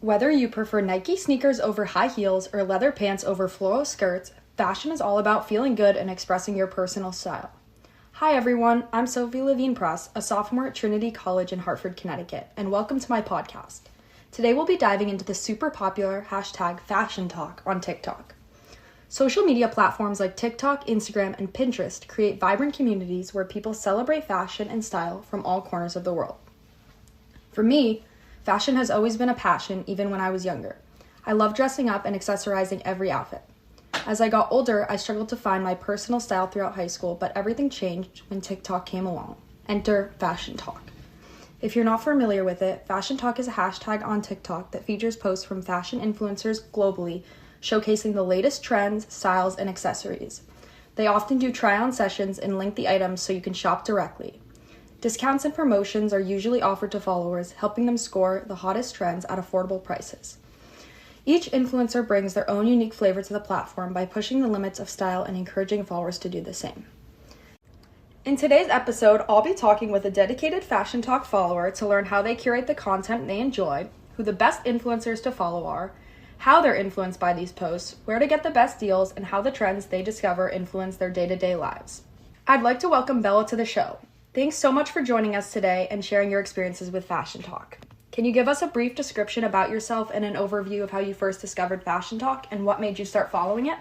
Whether you prefer Nike sneakers over high heels or leather pants over floral skirts, fashion is all about feeling good and expressing your personal style. Hi everyone, I'm Sophie Levine-Press, a sophomore at Trinity College in Hartford, Connecticut, and welcome to my podcast. Today we'll be diving into the super popular hashtag FashionTok on TikTok. Social media platforms like TikTok, Instagram, and Pinterest create vibrant communities where people celebrate fashion and style from all corners of the world. For me, fashion has always been a passion, even when I was younger. I love dressing up and accessorizing every outfit. As I got older, I struggled to find my personal style throughout high school, but everything changed when TikTok came along. Enter FashionTok. If you're not familiar with it, FashionTok is a hashtag on TikTok that features posts from fashion influencers globally, showcasing the latest trends, styles, and accessories. They often do try-on sessions and link the items so you can shop directly. Discounts and promotions are usually offered to followers, helping them score the hottest trends at affordable prices. Each influencer brings their own unique flavor to the platform by pushing the limits of style and encouraging followers to do the same. In today's episode, I'll be talking with a dedicated FashionTok follower to learn how they curate the content they enjoy, who the best influencers to follow are, how they're influenced by these posts, where to get the best deals, and how the trends they discover influence their day-to-day lives. I'd like to welcome Bella to the show. Thanks so much for joining us today and sharing your experiences with FashionTok. Can you give us a brief description about yourself and an overview of how you first discovered FashionTok and what made you start following it?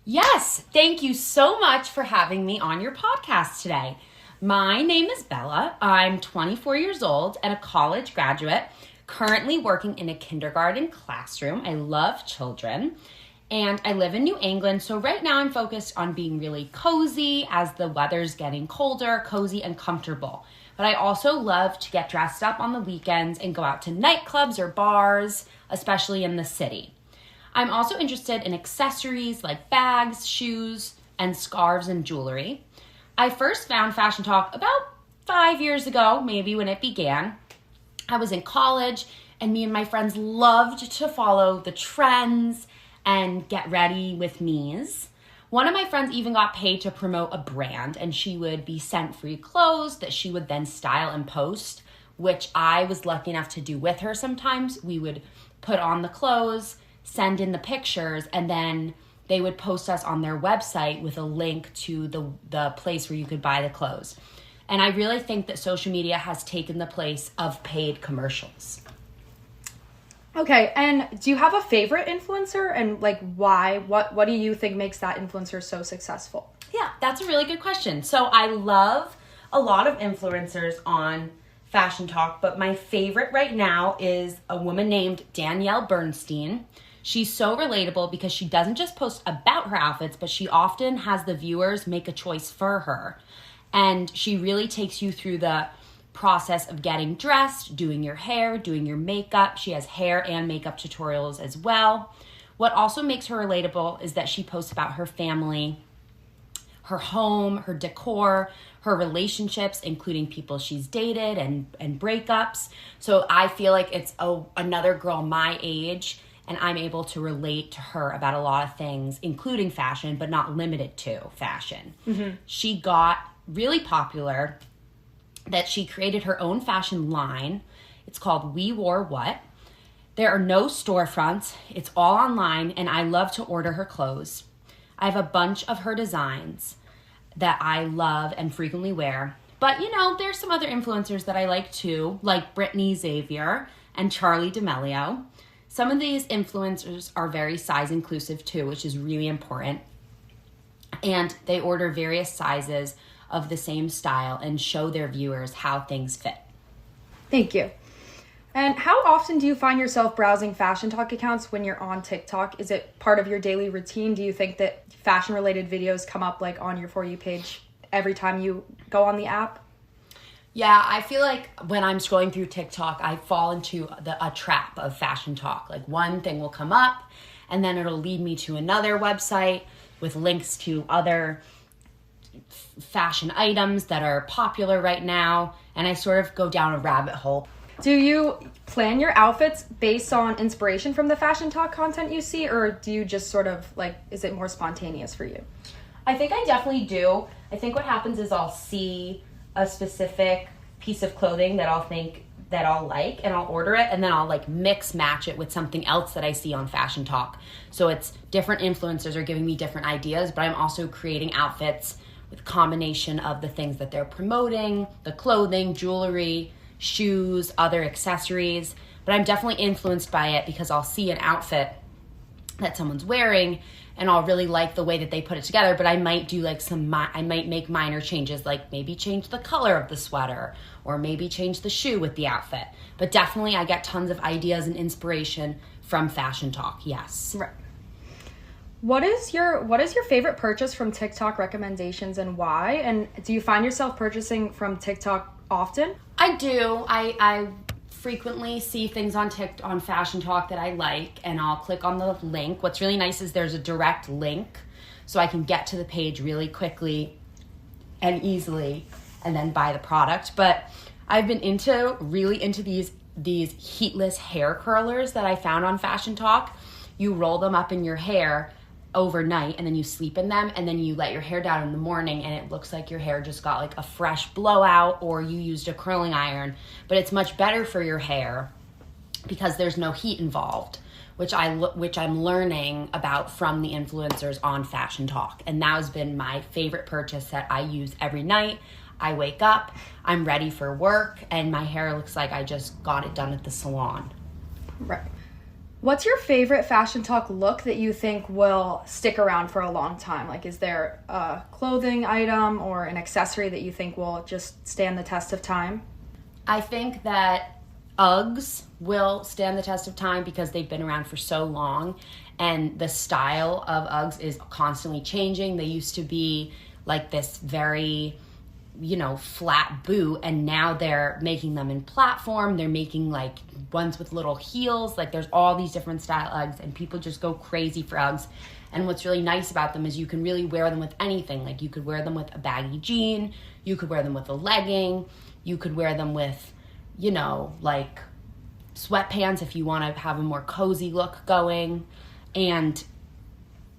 Yes, thank you so much for having me on your podcast today. My name is Bella. I'm 24 years old and a college graduate, currently working in a kindergarten classroom. I love children. And I live in New England, so right now I'm focused on being really cozy as the weather's getting colder, cozy and comfortable. But I also love to get dressed up on the weekends and go out to nightclubs or bars, especially in the city. I'm also interested in accessories like bags, shoes, and scarves and jewelry. I first found FashionTok about 5 years ago, maybe when it began. I was in college, and me and my friends loved to follow the trends and get ready with me's. One of my friends even got paid to promote a brand, and she would be sent free clothes that she would then style and post, which I was lucky enough to do with her sometimes. We would put on the clothes, send in the pictures, and then they would post us on their website with a link to the place where you could buy the clothes. And I really think that social media has taken the place of paid commercials. Okay, and do you have a favorite influencer and why? What do you think makes that influencer so successful? Yeah, that's a really good question. So I love a lot of influencers on FashionTok, but my favorite right now is a woman named Danielle Bernstein. She's so relatable because she doesn't just post about her outfits, but she often has the viewers make a choice for her. And she really takes you through the process of getting dressed, doing your hair, doing your makeup. She has hair and makeup tutorials as well. What also makes her relatable is that she posts about her family, her home, her decor, her relationships, including people she's dated and breakups. So I feel like it's another girl my age, and I'm able to relate to her about a lot of things, including fashion, but not limited to fashion. Mm-hmm. She got really popular that she created her own fashion line. It's called We Wore What. There are no storefronts. It's all online, and I love to order her clothes. I have a bunch of her designs that I love and frequently wear. But, there's some other influencers that I like too, like Brittany Xavier and Charlie D'Amelio. Some of these influencers are very size inclusive too, which is really important. And they order various sizes of the same style and show their viewers how things fit. Thank you. And how often do you find yourself browsing FashionTok accounts when you're on TikTok? Is it part of your daily routine? Do you think that fashion-related videos come up on your For You page every time you go on the app? Yeah, I feel like when I'm scrolling through TikTok, I fall into a trap of FashionTok. One thing will come up, and then it'll lead me to another website with links to other fashion items that are popular right now, and I sort of go down a rabbit hole. Do you plan your outfits based on inspiration from the FashionTok content you see, or do you just sort of is it more spontaneous for you? I think I definitely do. I think what happens is I'll see a specific piece of clothing that I'll think that I'll like, and I'll order it, and then I'll like mix match it with something else that I see on FashionTok. So it's different influencers are giving me different ideas, but I'm also creating outfits with a combination of the things that they're promoting, the clothing, jewelry, shoes, other accessories. But I'm definitely influenced by it because I'll see an outfit that someone's wearing and I'll really like the way that they put it together, but I might do like I might make minor changes, like maybe change the color of the sweater or maybe change the shoe with the outfit. But definitely I get tons of ideas and inspiration from FashionTok, yes. Right. What is your favorite purchase from TikTok recommendations and why? And do you find yourself purchasing from TikTok often? I do. I frequently see things on FashionTok that I like, and I'll click on the link. What's really nice is there's a direct link, so I can get to the page really quickly and easily and then buy the product. But I've been really into these heatless hair curlers that I found on FashionTok. You roll them up in your hair overnight and then you sleep in them and then you let your hair down in the morning and it looks like your hair just got like a fresh blowout or you used a curling iron, but it's much better for your hair because there's no heat involved, which I'm learning about from the influencers on FashionTok. And that has been my favorite purchase that I use every night. I wake up, I'm ready for work, and my hair looks like I just got it done at the salon. Right. What's your favorite FashionTok look that you think will stick around for a long time? Like, is there a clothing item or an accessory that you think will just stand the test of time? I think that Uggs will stand the test of time because they've been around for so long, and the style of Uggs is constantly changing. They used to be like this very, flat boot, and now they're making them in platform. They're making like ones with little heels. Like there's all these different style Uggs, and people just go crazy for Uggs. And what's really nice about them is you can really wear them with anything. Like you could wear them with a baggy jean, you could wear them with a legging, you could wear them with, like sweatpants if you want to have a more cozy look going. And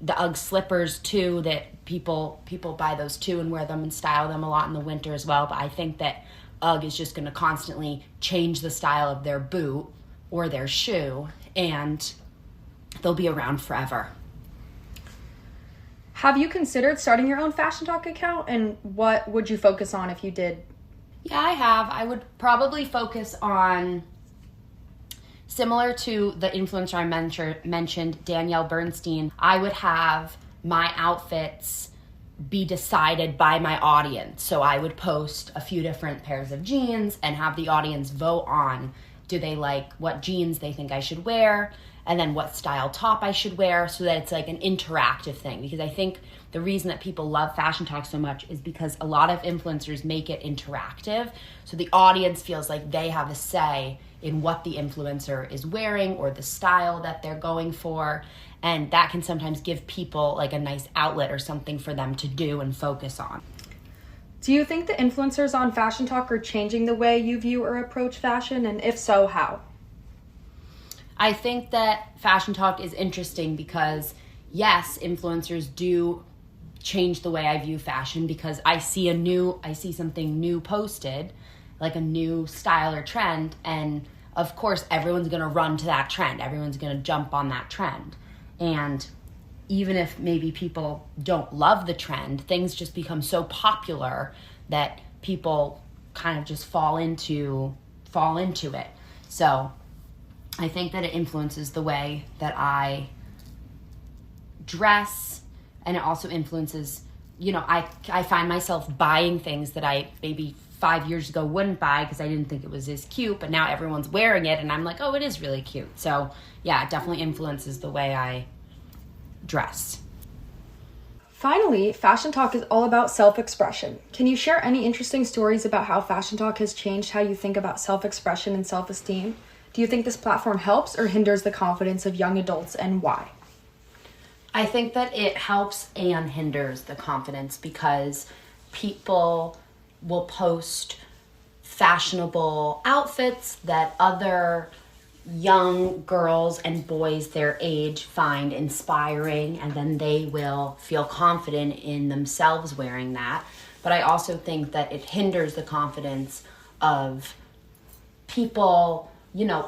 the Ugg slippers too, that people buy those too and wear them and style them a lot in the winter as well. But I think that Ugg is just going to constantly change the style of their boot or their shoe, and they'll be around forever. Have you considered starting your own FashionTok account, and what would you focus on if you did? Yeah, I have. I would probably focus on, similar to the influencer I mentioned, Danielle Bernstein, I would have my outfits be decided by my audience. So I would post a few different pairs of jeans and have the audience vote on, do they like what jeans they think I should wear, and then what style top I should wear, so that it's like an interactive thing. Because I think the reason that people love FashionTok so much is because a lot of influencers make it interactive, so the audience feels like they have a say in what the influencer is wearing or the style that they're going for. And that can sometimes give people like a nice outlet or something for them to do and focus on. Do you think the influencers on FashionTok are changing the way you view or approach fashion? And if so, how? I think that FashionTok is interesting because, yes, influencers do change the way I view fashion, because I see something new posted, like a new style or trend, and of course everyone's going to run to that trend. Everyone's going to jump on that trend. And even if maybe people don't love the trend, things just become so popular that people kind of just fall into it. So I think that it influences the way that I dress, and it also influences, I find myself buying things that I maybe 5 years ago wouldn't buy because I didn't think it was as cute, but now everyone's wearing it and I'm like, oh, it is really cute. So yeah, it definitely influences the way I dress. Finally, FashionTok is all about self-expression. Can you share any interesting stories about how FashionTok has changed how you think about self-expression and self-esteem? Do you think this platform helps or hinders the confidence of young adults, and why? I think that it helps and hinders the confidence, because people will post fashionable outfits that other young girls and boys their age find inspiring, and then they will feel confident in themselves wearing that. But I also think that it hinders the confidence of people,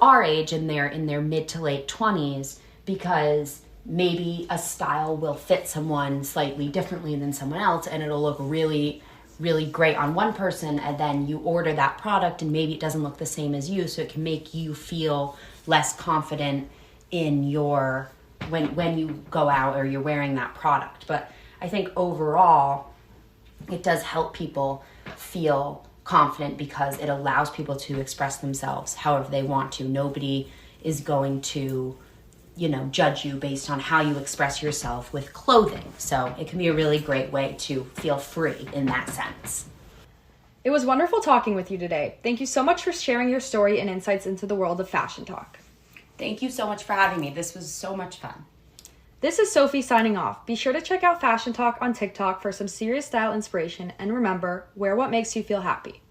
our age and they're in their mid to late 20s, because maybe a style will fit someone slightly differently than someone else, and it'll look really, really great on one person, and then you order that product and maybe it doesn't look the same as you, so it can make you feel less confident in your when you go out or you're wearing that product. But I think overall it does help people feel confident because it allows people to express themselves however they want to. Nobody is going to judge you based on how you express yourself with clothing. So it can be a really great way to feel free in that sense. It was wonderful talking with you today. Thank you so much for sharing your story and insights into the world of Fashion Talk. Thank you so much for having me. This was so much fun. This is Sophie signing off. Be sure to check out Fashion Talk on TikTok for some serious style inspiration, and remember, wear what makes you feel happy.